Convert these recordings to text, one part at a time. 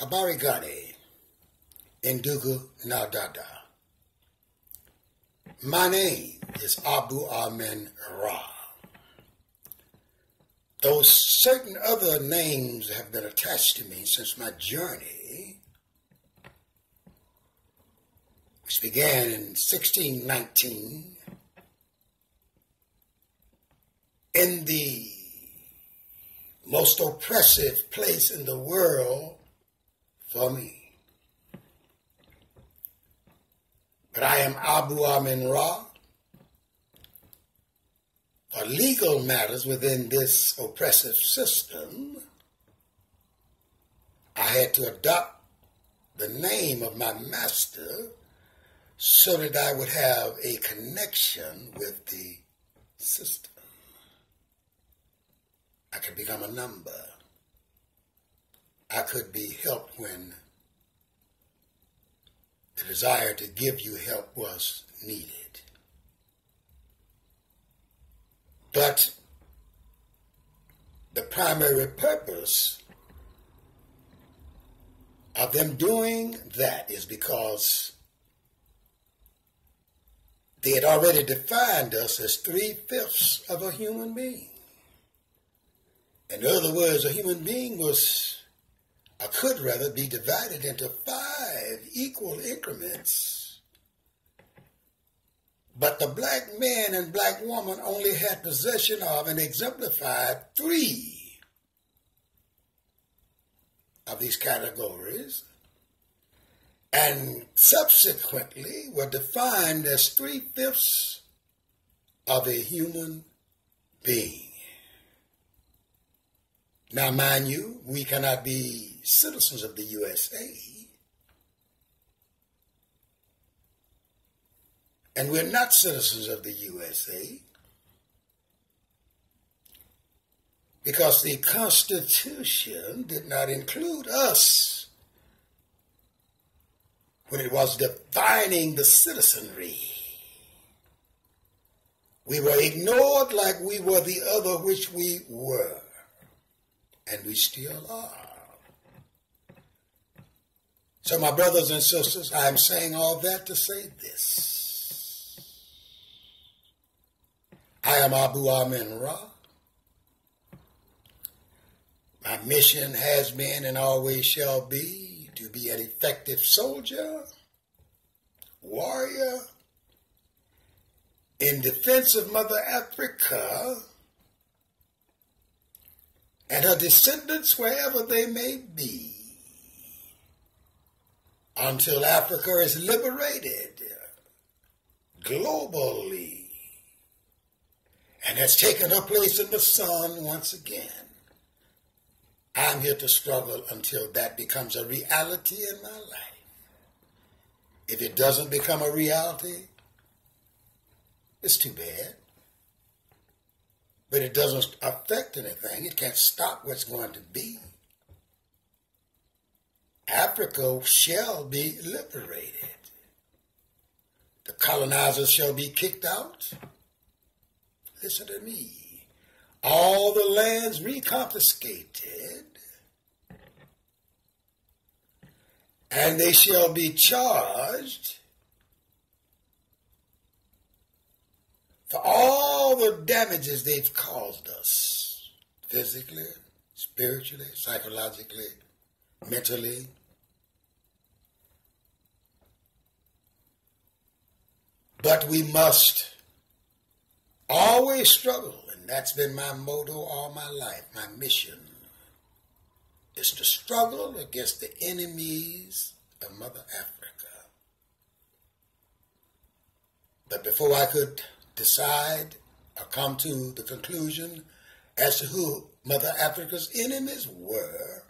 Habari gani, Ndugu na dada. My name is Abu Amen Ra. Though certain other names have been attached to me since my journey, which began in 1619, in the most oppressive place in the world for me. But I am Abu Amen Ra. For legal matters within this oppressive system, I had to adopt the name of my master so that I would have a connection with the system. I could become a number. I could be helped when the desire to give you help was needed. But the primary purpose of them doing that is because they had already defined us as 3/5 of a human being. In other words, a human being could rather be divided into 5 equal increments. But the black man and black woman only had possession of and exemplified 3 of these categories, and subsequently were defined as 3/5 of a human being. Now, mind you, we cannot be citizens of the USA, and we're not citizens of the USA because the Constitution did not include us when it was defining the citizenry. We were ignored like we were the other which we were, and we still are. So, my brothers and sisters, I am saying all that to say this. I am Abu Amen Ra. My mission has been and always shall be to be an effective soldier, warrior, in defense of Mother Africa and her descendants wherever they may be, until Africa is liberated globally and has taken her place in the sun once again. I'm here to struggle until that becomes a reality in my life. If it doesn't become a reality, it's too bad. But it doesn't affect anything. It can't stop what's going to be. Africa shall be liberated. The colonizers shall be kicked out. Listen to me. All the lands reconfiscated, and they shall be charged for all the damages they've caused us, physically, spiritually, psychologically, mentally. But we must always struggle, and that's been my motto all my life. My mission is to struggle against the enemies of Mother Africa. But before I could decide or come to the conclusion as to who Mother Africa's enemies were,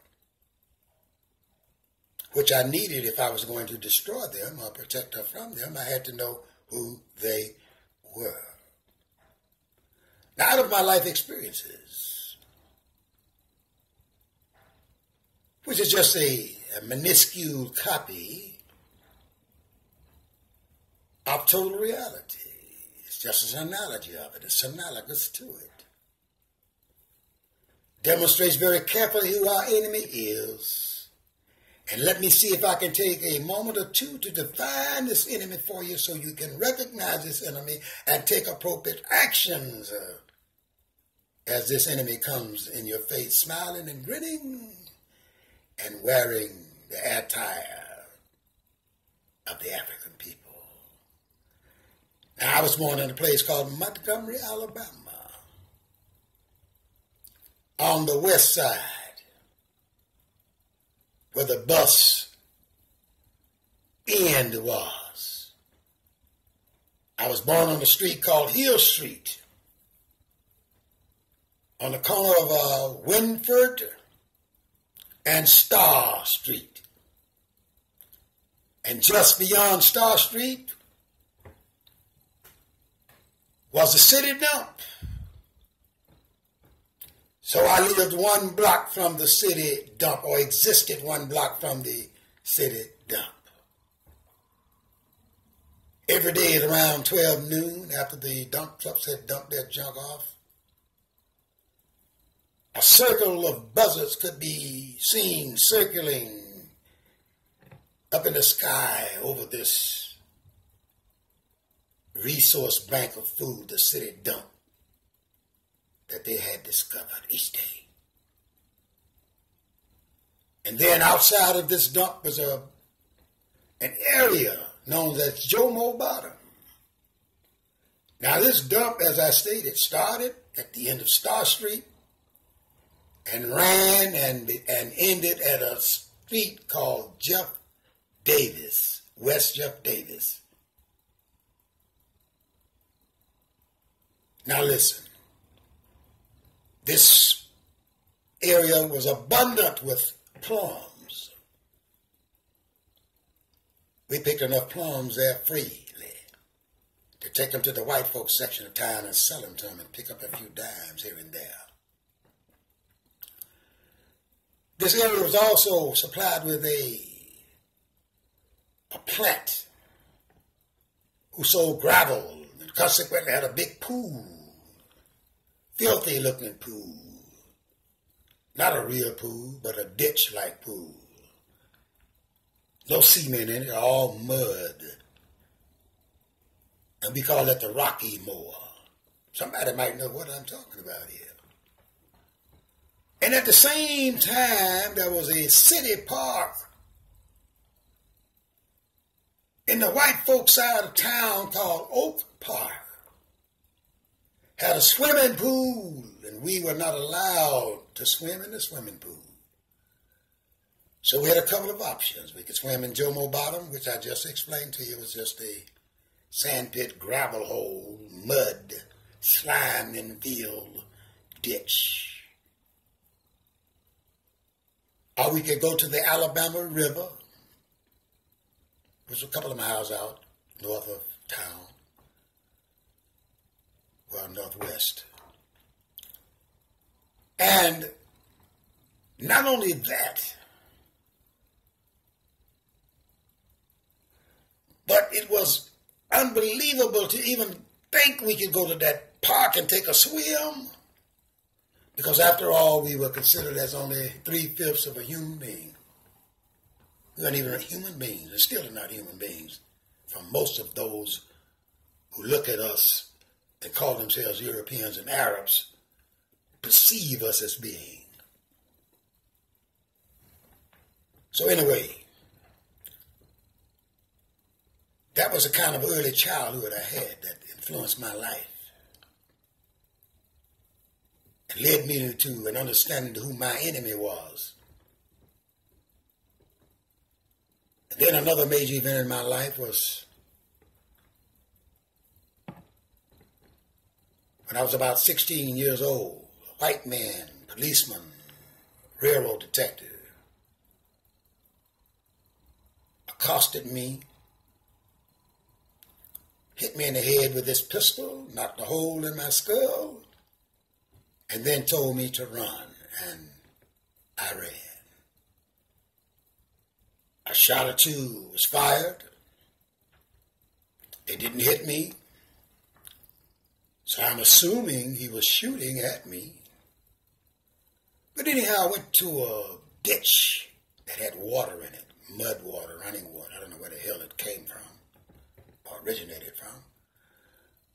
which I needed if I was going to destroy them or protect her from them, I had to know who they were. Now, out of my life experiences, which is just a minuscule copy of total reality, it's just an analogy of it, it's analogous to it, demonstrates very carefully who our enemy is And let me see if I can take a moment or two to define this enemy for you so you can recognize this enemy and take appropriate actions as this enemy comes in your face, smiling and grinning and wearing the attire of the African people. Now, I was born in a place called Montgomery, Alabama, on the west side, where the bus end was. I was born on a street called Hill Street, on the corner of Winford and Star Street. And just beyond Star Street was the city dump. So I lived one block from the city dump, or existed one block from the city dump. Every day at around 12 noon, after the dump trucks had dumped their junk off, a circle of buzzards could be seen circling up in the sky over this resource bank of food, the city dump, that they had discovered each day. And then outside of this dump was an area known as Jomo Bottom. Now this dump, as I stated, started at the end of Star Street and ran and ended at a street called Jeff Davis, West Jeff Davis. Now listen, this area was abundant with plums. We picked enough plums there freely to take them to the white folks section of town and sell them to them and pick up a few dimes here and there. This area was also supplied with a plant who sold gravel and consequently had a big pool, filthy looking pool. Not a real pool, but a ditch-like pool. No cement in it, all mud. And we call that the Rocky Moor. Somebody might know what I'm talking about here. And at the same time, there was a city park in the white folk side of town called Oak Park. Had a swimming pool, and we were not allowed to swim in the swimming pool. So we had a couple of options. We could swim in Jomo Bottom, which I just explained to you was just a sandpit, gravel hole, mud, slime infilled ditch. Or we could go to the Alabama River, which was a couple of miles out north of town, well, northwest. And not only that, but it was unbelievable to even think we could go to that park and take a swim. Because after all, we were considered as only 3/5 of a human being. We weren't even human beings, and still are not human beings, from most of those who look at us and call themselves Europeans and Arabs, perceive us as being. So anyway, that was the kind of early childhood I had that influenced my life. It led me to an understanding of who my enemy was. And then another major event in my life was when I was about 16 years old. A white man, policeman, railroad detective, accosted me, hit me in the head with this pistol, knocked a hole in my skull, and then told me to run, and I ran. A shot or two was fired. It didn't hit me, so I'm assuming he was shooting at me. But anyhow, I went to a ditch that had water in it, mud water, running water. I don't know where the hell it came from or originated from.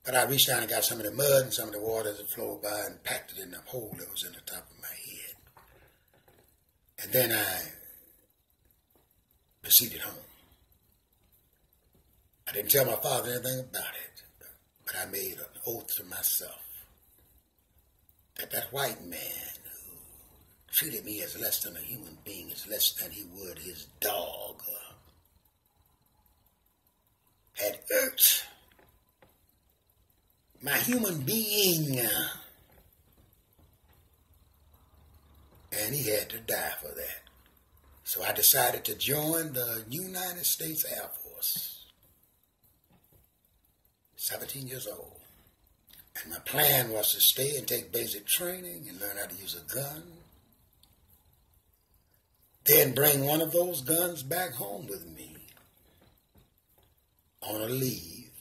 But I reached down and got some of the mud and some of the water that flowed by and packed it in the hole that was in the top of my head. And then I proceeded home. I didn't tell my father anything about it, but I made an oath to myself that that white man who treated me as less than a human being, as less than he would his dog, had irked my human being, and he had to die for that. So I decided to join the United States Air Force. 17 years old. And my plan was to stay and take basic training and learn how to use a gun. Then bring one of those guns back home with me on a leave.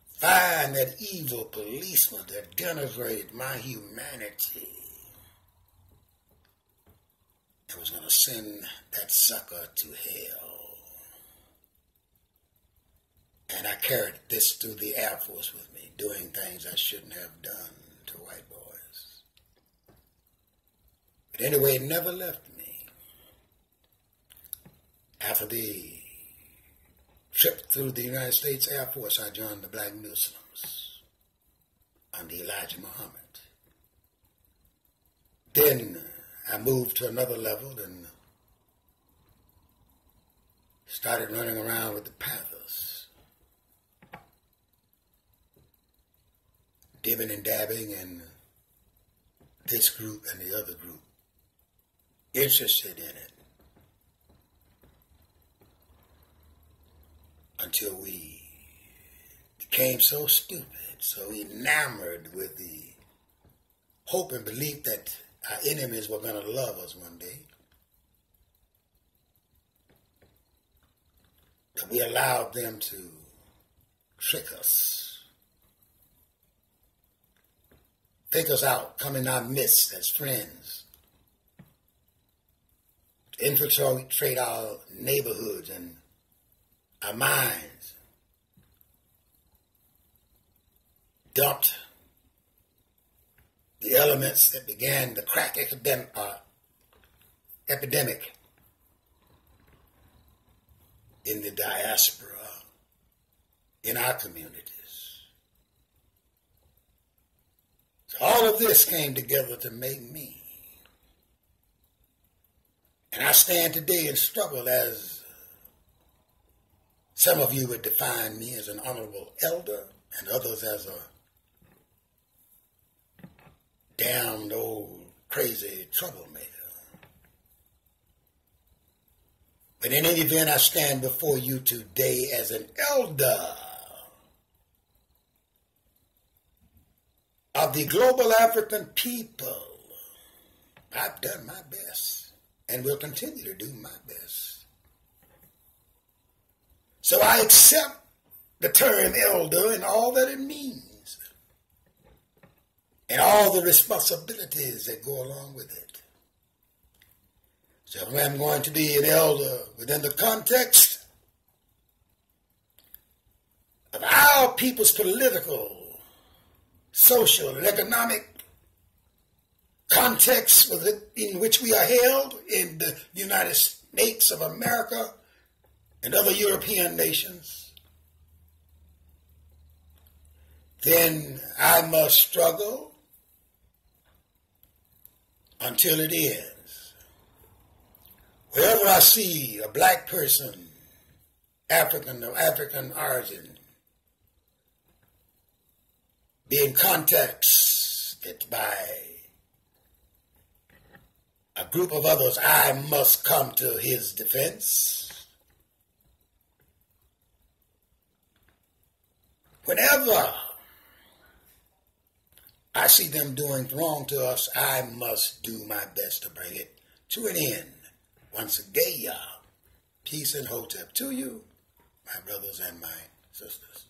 Find that evil policeman that denigrated my humanity. I was going to send that sucker to hell. And I carried this through the Air Force with me, doing things I shouldn't have done to white boys. But anyway, it never left me. After the trip through the United States Air Force, I joined the Black Muslims under Elijah Muhammad. Then I moved to another level and started running around with the Panthers. Dibbing and dabbing in this group and the other group, interested in it, until we became so stupid, so enamored with the hope and belief that our enemies were going to love us one day, that we allowed them to trick us, take us out, come in our midst as friends, infiltrate our neighborhoods and our minds, dumped the elements that began the crack epidemic in the diaspora, in our communities. So all of this came together to make me. And I stand today and struggle as some of you would define me as an honorable elder and others as a damned old crazy troublemaker. But in any event, I stand before you today as an elder of the global African people. I've done my best and will continue to do my best. So I accept the term elder and all that it means and all the responsibilities that go along with it. So I'm going to be an elder within the context of our people's political, social, and economic context in which we are held in the United States of America and other European nations, then I must struggle until it ends. Wherever I see a black person, African or African origin, being contacted by a group of others, I must come to his defense. Whenever I see them doing wrong to us, I must do my best to bring it to an end. Once again, peace and hotep to you, my brothers and my sisters.